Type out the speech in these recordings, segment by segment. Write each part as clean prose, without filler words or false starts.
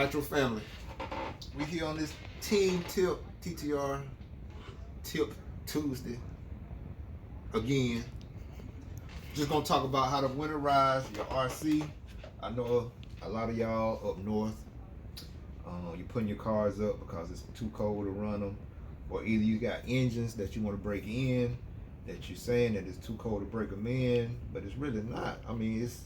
Nitro family, we here on this Team Tip TTR Tip Tuesday again. Just gonna talk about how to winterize your RC. I know a lot of y'all up north, you're putting your cars up because it's too cold to run them, or either you got engines that you want to break in that you're saying that it's too cold to break them in, but it's really not. I mean, it's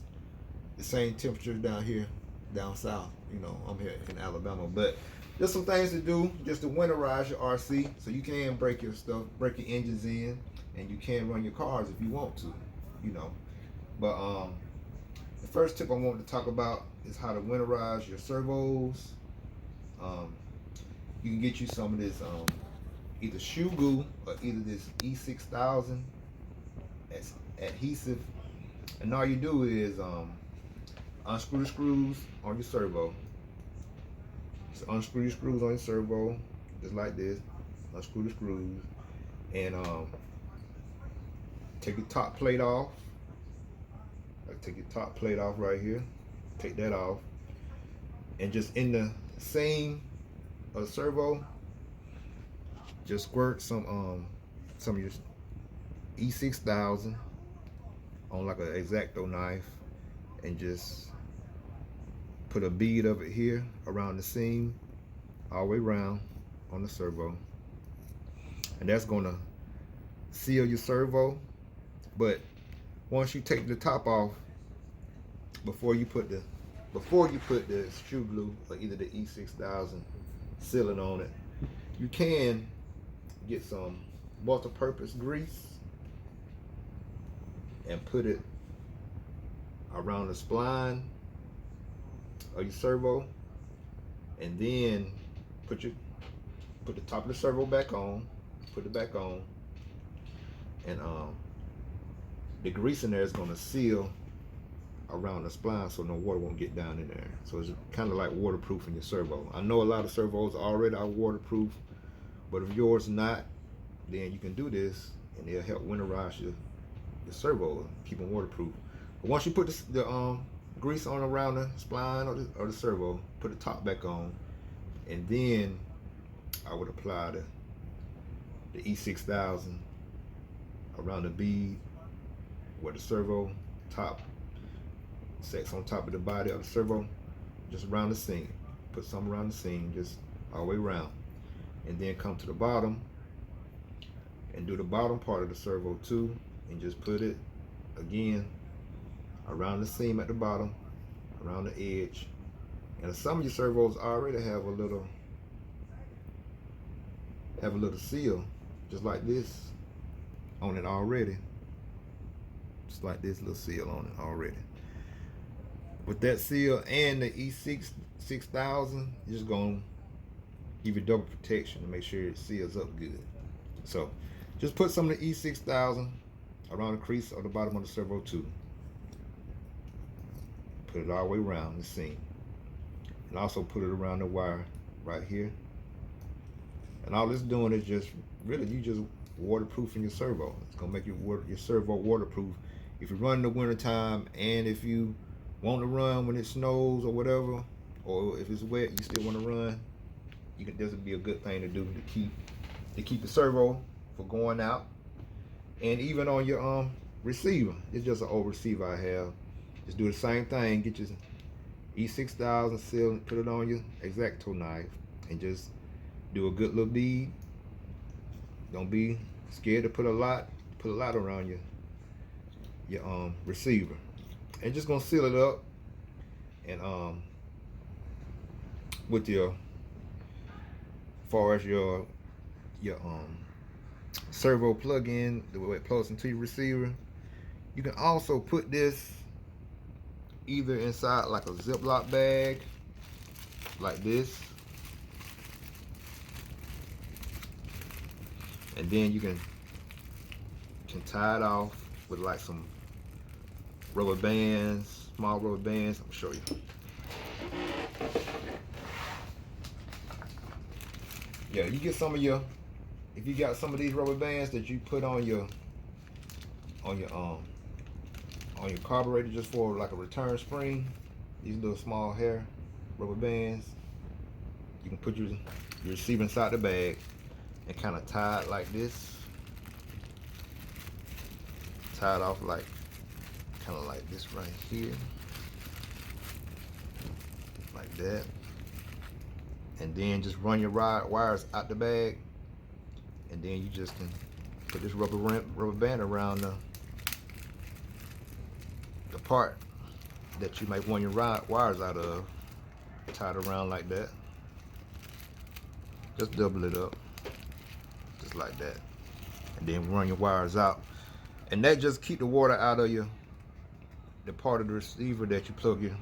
the same temperature down here, down south. You know, I'm here in Alabama, but there's some things to do just to winterize your RC so you can break your stuff, break your engines in, and you can run your cars if you want to, you know. But the first tip I want to talk about is how to winterize your servos. You can get you some of this either shoe glue or either this E6000 adhesive, and all you do is unscrew the screws on your servo. So unscrew your screws on your servo, just like this. Unscrew the screws, and take your top plate off. Like take your top plate off right here. Take that off, and just in the seam of the servo, just squirt some of your E6000 on like an X-Acto knife, and just put a bead of it here around the seam all the way around on the servo, and that's gonna seal your servo. But once you take the top off, before you put the shoe glue or either the E6000 sealant on it, you can get some multi-purpose grease and put it around the spline of your servo, and then put the top of the servo back on, put it back on, and the grease in there is going to seal around the spline so no water won't get down in there. So it's kind of like waterproofing your servo. I know a lot of servos already are waterproof, but if yours not, then you can do this and it'll help winterize your servo, keep them waterproof. But once you put the grease on around the spline or the servo, put the top back on, and then I would apply the E6000 around the bead where the servo top sets on top of the body of the servo, just around the seam. Put some around the seam, just all the way around, and then come to the bottom and do the bottom part of the servo too, and just put it again around the seam at the bottom, around the edge. And some of your servos already have a little seal, just like this, on it already. Just like this little seal on it already. With that seal and the E6000, you're just gonna give you double protection to make sure it seals up good. So just put some of the E6000 around the crease or the bottom of the servo too. Put it all the way around the seam, and also put it around the wire right here. And all it's doing is just really you just waterproofing your servo. It's gonna make your servo waterproof if you run in the winter time, and if you want to run when it snows or whatever, or if it's wet you still want to run, this would be a good thing to do to keep the servo for going out. And even on your receiver, it's just an old receiver I have. Just do the same thing. Get your E6000 seal, put it on your X-Acto knife, and just do a good little bead. Don't be scared to put a lot around your receiver, and just gonna seal it up. And with your, as far as your servo plug-in, the way it plugs into your receiver, you can also put this either inside like a Ziploc bag like this, and then you can tie it off with like some rubber bands, small rubber bands. I'll show you. Yeah, you get some of your, if you got some of these rubber bands that you put on your carburetor just for like a return spring, these little small hair rubber bands, You can put your receiver inside the bag and kind of tie it like this. Tie it off like, kind of like this right here. Like that. And then just run your wires out the bag. And then you just can put this rubber band around the part that you might want your wires out of. Tie it around like that. Just double it up. Just like that. And then run your wires out. And that just keep the water out of the part of the receiver that you plug your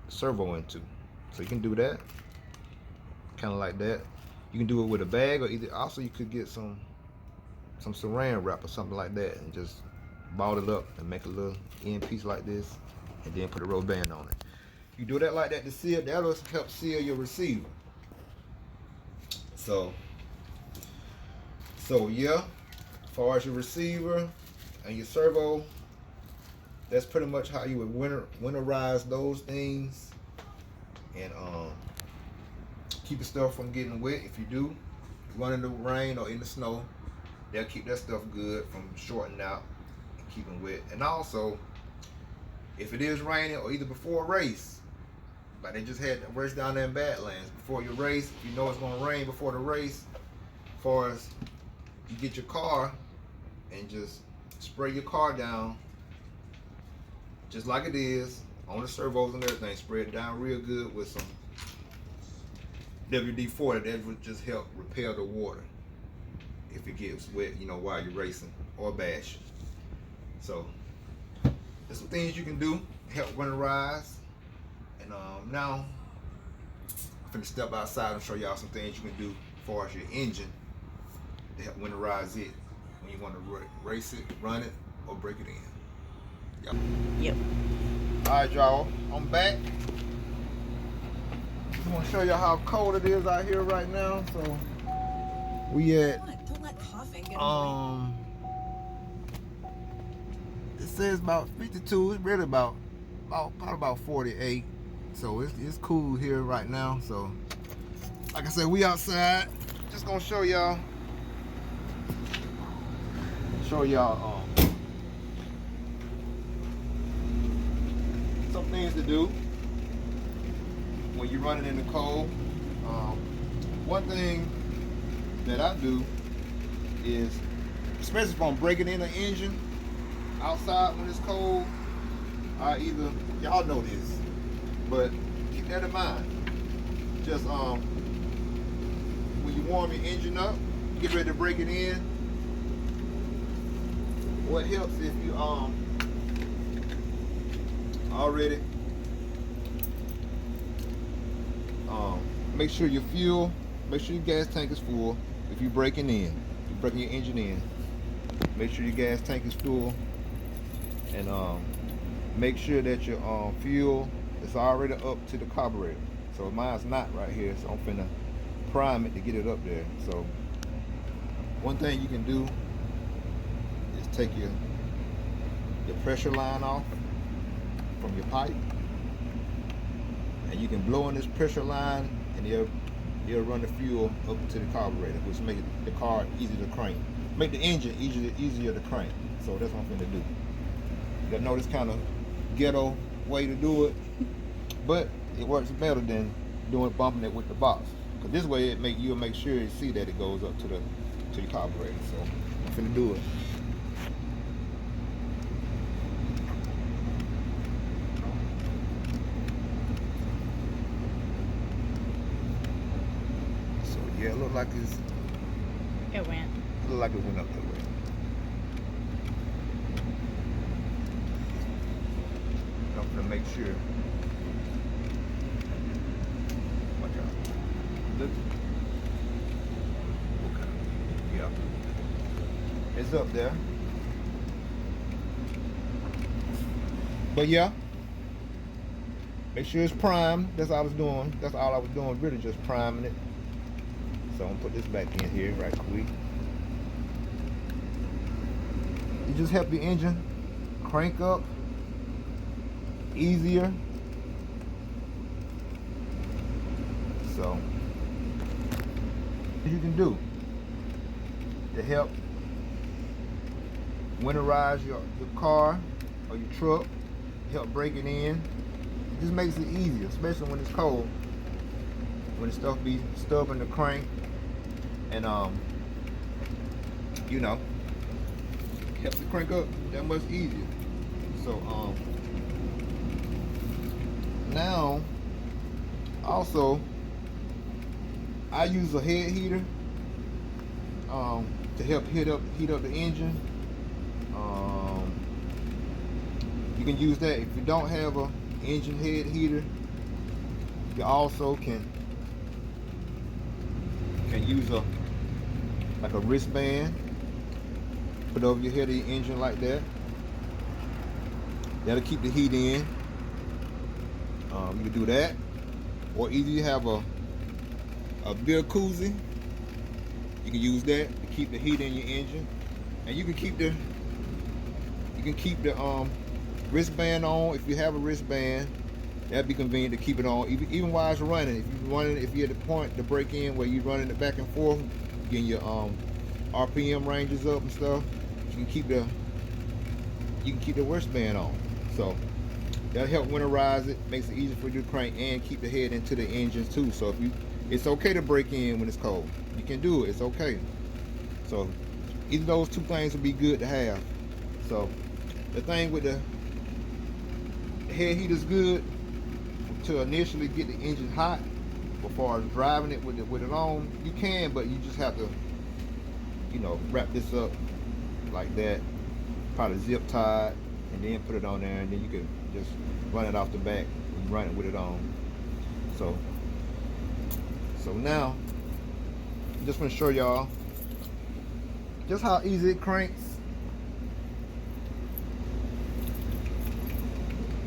servo into. So you can do that. Kind of like that. You can do it with a bag, or either also you could get some saran wrap or something like that and just ball it up and make a little end piece like this, and then put a rubber band on it. You do that like that to seal, that'll help seal your receiver. So yeah, as far as your receiver and your servo, that's pretty much how you would winterize those things, and keep the stuff from getting wet. If you do run in the rain or in the snow, they'll keep that stuff good from shorting out and keeping wet. And also, if it is raining or either before a race, like they just had a race down there in Badlands, before your race, if you know it's going to rain before the race, as far as you get your car and just spray your car down just like it is on the servos and everything. Spray it down real good with some WD-40. That would just help repel the water if it gets wet, you know, while you're racing or bashing. So there's some things you can do to help winterize. And now I'm finna step outside and show y'all some things you can do as far as your engine to help winterize it when you want to race it, run it, or break it in. Yep. Alright, y'all, I'm back. I'm gonna show y'all how cold it is out here right now. So we at Don't let coughing get annoying. it says about 52. It's really probably about 48. So it's cool here right now. So like I said, we outside. Just gonna show y'all some things to do when you're running in the cold. One thing that I do is, especially if I'm breaking in an engine outside when it's cold, I either, y'all know this, but keep that in mind. Just when you warm your engine up, get ready to break it in. What helps if you already make sure your gas tank is full. If you're breaking your engine in, make sure your gas tank is full, and make sure that your fuel is already up to the carburetor. So mine's not right here, so I'm finna prime it to get it up there. So one thing you can do is take your pressure line off from your pipe, and you can blow on this pressure line, and it'll run the fuel up to the carburetor, which makes the car easy to crank. Make the engine easier to crank. So that's what I'm gonna do. You know, this kind of ghetto way to do it, but it works better than bumping it with the box. Cause this way you'll make sure you see that it goes up to the carburetor. So I'm finna do it. So yeah, it looked like It went. It looked like it went up that way. I'm gonna make sure. Watch out. Look. Okay. Yeah. It's up there. But yeah. Make sure it's primed. That's all I was doing. That's all I was doing, really just priming it. So I'm gonna put this back in here right quick. You just help the engine crank up easier. So You can do to help winterize your car or your truck, help break it in. It just makes it easier, especially when it's cold, when the stuff be stubborn to crank, and you know, helps it crank up that much easier. So now also I use a head heater to help heat up the engine. You can use that. If you don't have a engine head heater, you also can use a wristband, put over your head of your engine like that. That'll keep the heat in. You can do that, or either you have a beer koozie. You can use that to keep the heat in your engine, and you can keep the wristband on. If you have a wristband, that'd be convenient to keep it on even while it's running. If you're at the point to break in where you're running it back and forth, getting your RPM ranges up and stuff, you can keep the wristband on. So that'll help winterize it, makes it easier for you to crank and keep the head into the engines too. So it's okay to break in when it's cold. You can do it, it's okay. So either of those two things would be good to have. So the thing with the head heater is good to initially get the engine hot. Before driving it with it on, you can, but you just have to, wrap this up like that, probably zip tie it, and then put it on there, and then you can just run it off the back when you run it with it on. So now, just want to show y'all just how easy it cranks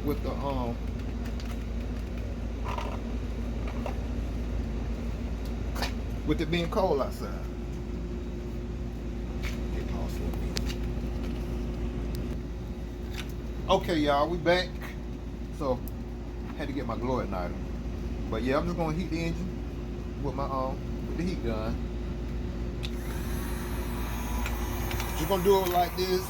with the with it being cold outside. Okay, y'all, we back. So had to get my glow igniter, but yeah, I'm just gonna heat the engine with my with the heat gun. Just gonna do it like this.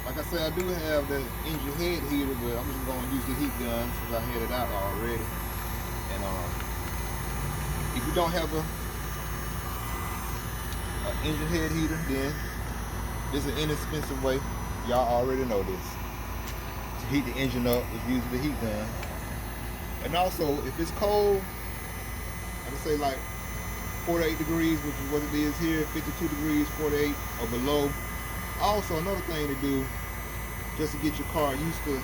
Like I said, I do have the engine head heater, but I'm just gonna use the heat gun since I had it out already. And if you don't have a engine head heater, then there's an inexpensive way. Y'all already know this. To heat the engine up is using the heat gun. And also, if it's cold, I would say like 48 degrees, which is what it is here, 52 degrees, 48 or below. Also, another thing to do, just to get your car used to,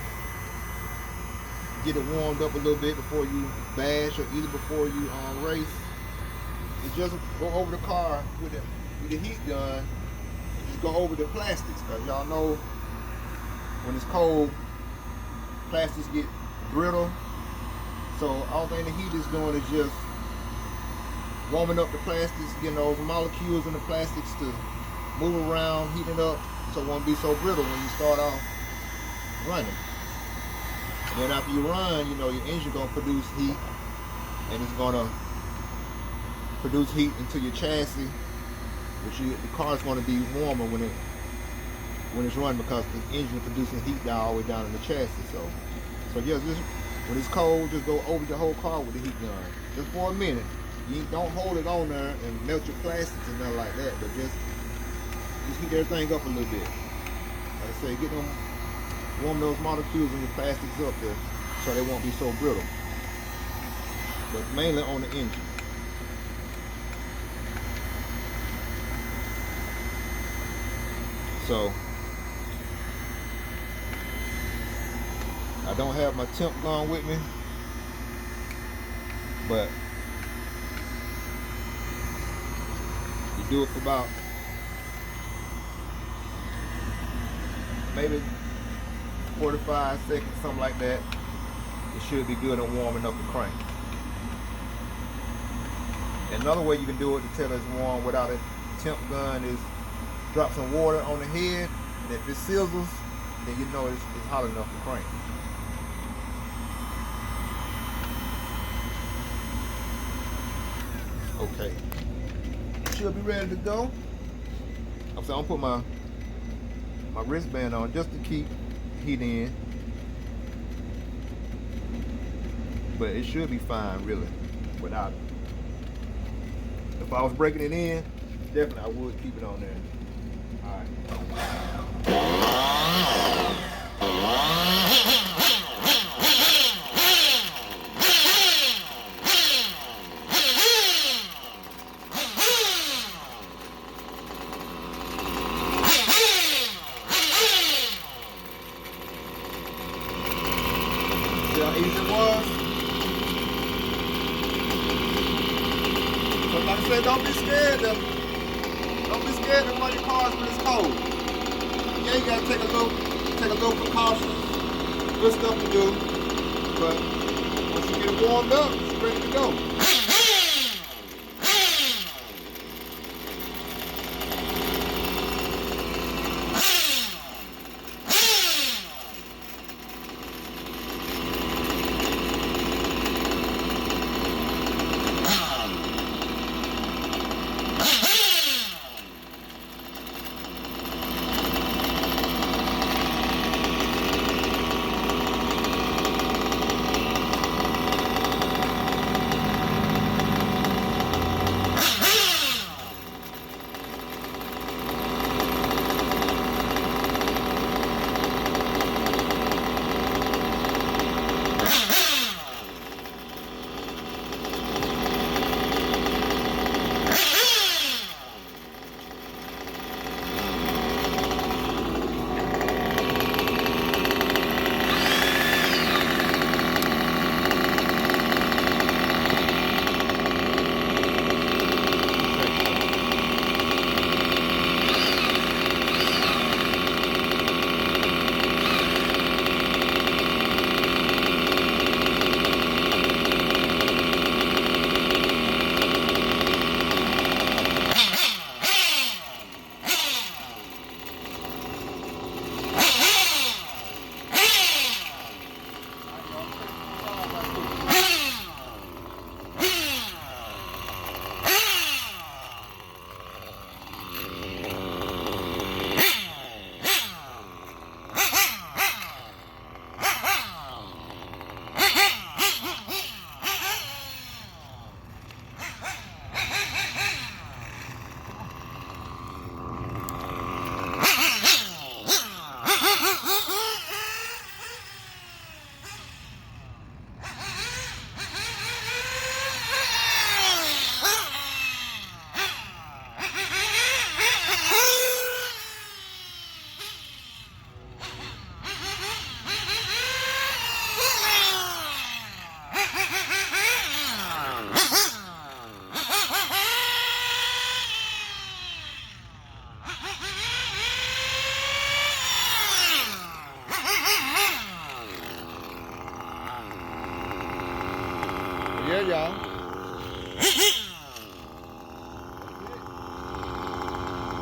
get it warmed up a little bit before you bash, or either before you race, is just go over the car with the heat gun, just go over the plastics, because y'all know when it's cold, plastics get brittle. So all thing the heat is doing is just warming up the plastics, getting those molecules in the plastics to move around, heating up, so it won't be so brittle when you start off running. And then after you run, your engine gonna produce heat, and it's gonna produce heat into your chassis, the car is gonna be warmer when it's running, because the engine is producing heat all the way down in the chassis. So yeah, when it's cold, just go over the whole car with the heat gun, just for a minute. You don't hold it on there and melt your plastics and nothing like that, but just heat everything up a little bit. Like I say, warm those molecules in the plastics up there, so they won't be so brittle. But mainly on the engine. So I don't have my temp gun with me, but you do it for about maybe 45 seconds, something like that. It should be good and warming up the crank. And another way you can do it to tell it's warm without a temp gun is drop some water on the head, and if it sizzles, then you know it's hot enough to crank. Okay. should be ready to go. I'm gonna put my wristband on just to keep heat in. But it should be fine, really, without it. If I was breaking it in, definitely I would keep it on there. All right. See how easy it was? So like I said, don't be scared to run your cars when it's cold. Yeah, you gotta take a little precaution. Good stuff to do. But once you get it warmed up, it's ready to go. Yeah, y'all.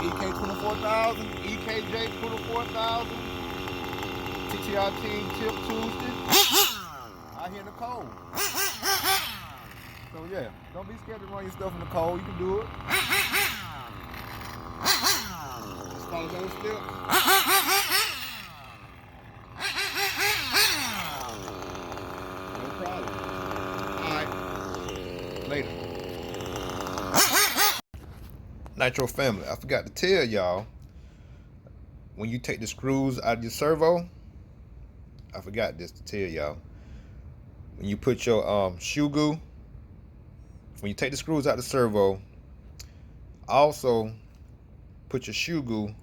EK 24,000, EKJ 24,000, TTR Team Tip Tuesday. Out here in the cold. So yeah, don't be scared to run your stuff in the cold. You can do it. Just follow those steps. No problem. Alright. Later. Nitro family, I forgot to tell y'all, when you take the screws out of your servo, I forgot this to tell y'all. When you put your shoe goo, when you take the screws out of the servo, also put your shoe goo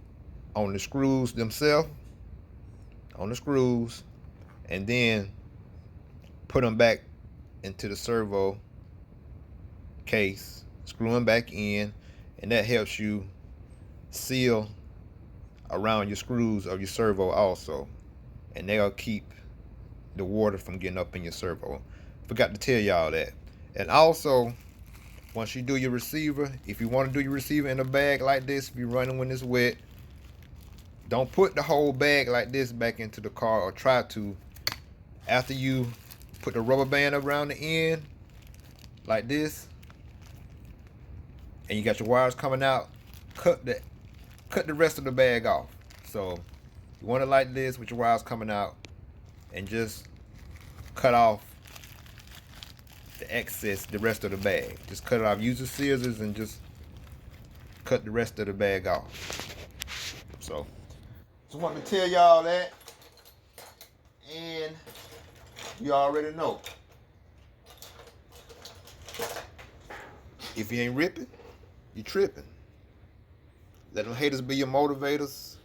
on the screws themselves, and then put them back into the servo case, screw them back in, and that helps you seal around your screws of your servo also, and they'll keep the water from getting up in your servo. Forgot to tell y'all that. And also, once you do your receiver, if you want to do your receiver in a bag like this, if you're running when it's wet, don't put the whole bag like this back into the car, or try to. After you put the rubber band around the end like this, and you got your wires coming out, cut the rest of the bag off. So you want it like this with your wires coming out, and just cut off the excess, the rest of the bag. Just cut it off. Use the scissors and just cut the rest of the bag off. So just wanted to tell y'all that, and you already know. If you ain't ripping, you tripping. Let them haters be your motivators.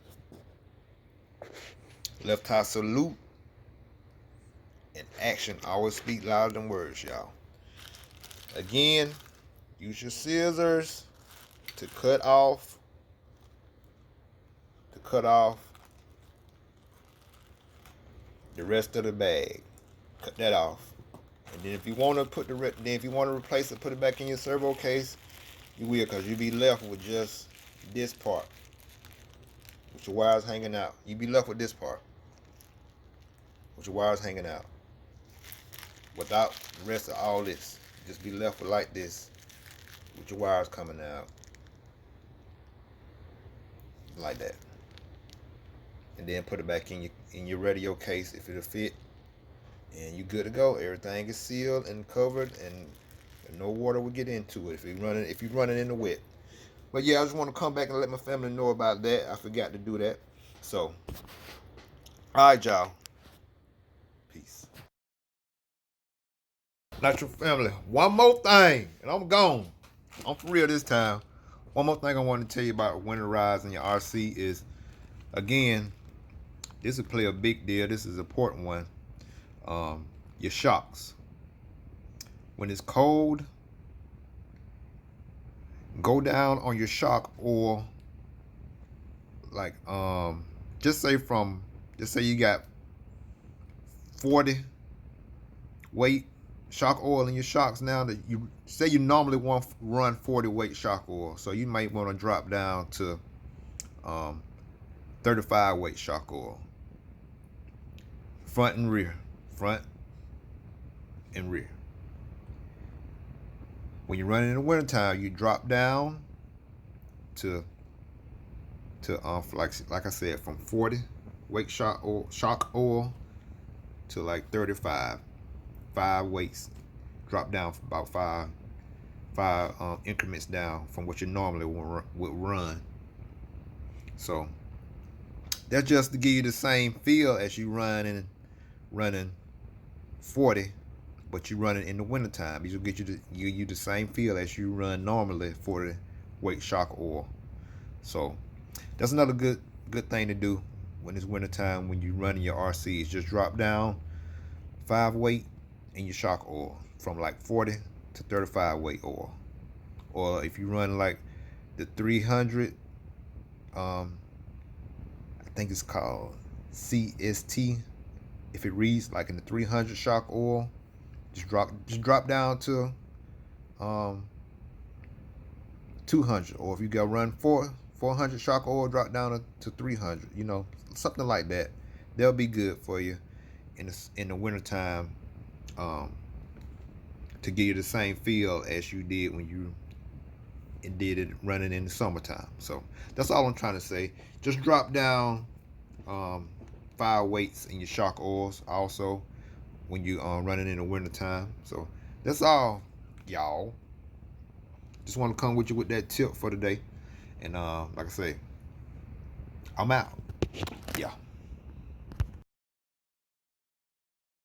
Left tie salute. And action always speak louder than words, y'all. Again, use your scissors to cut off the rest of the bag. Cut that off. And then if you want to replace it, put it back in your servo case, you will, because you'll be left with just this part, with your wires hanging out. You'll be left with this part, with your wires hanging out, without the rest of all this. Just be left with like this, with your wires coming out, like that. And then put it back in your radio case if it'll fit, and you're good to go. Everything is sealed and covered, and no water will get into it if you're running in the wet. But yeah, I just want to come back and let my family know about that. I forgot to do that. So, alright, y'all. Peace. Natural family, one more thing, and I'm gone. I'm for real this time. One more thing I want to tell you about winterize in your RC is, again, this will play a big deal. This is an important one. Your shocks. When it's cold, go down on your shock oil. Like, just say you got 40 weight shock oil in your shocks now. That you say you normally want to run 40 weight shock oil, so you might want to drop down to 35 weight shock oil. Front and rear. When you're running in the wintertime, you drop down to like I said, from 40 weight shock oil to like 35. 5 weights. Drop down about five increments down from what you normally would run. So that's just to give you the same feel as you running 40, but you running in the wintertime. These will give you the same feel as you run normally 40 weight shock oil. So that's another good thing to do when it's wintertime, when you running your RCs. Just drop down 5 weight in your shock oil from like 40 to 35 weight oil. Or if you run like the 300, I think it's called CST. If it reads like in the 300 shock oil, just drop down to 200. Or if you got run 400 shock oil, drop down to 300. You know, something like that. They'll be good for you in the wintertime, to give you the same feel as you did when you did it running in the summertime. So that's all I'm trying to say. Just drop down 5 weights in your shock oils also when you running in the wintertime. So that's all, y'all. Just want to come with you with that tip for today. And like I say, I'm out. Yeah.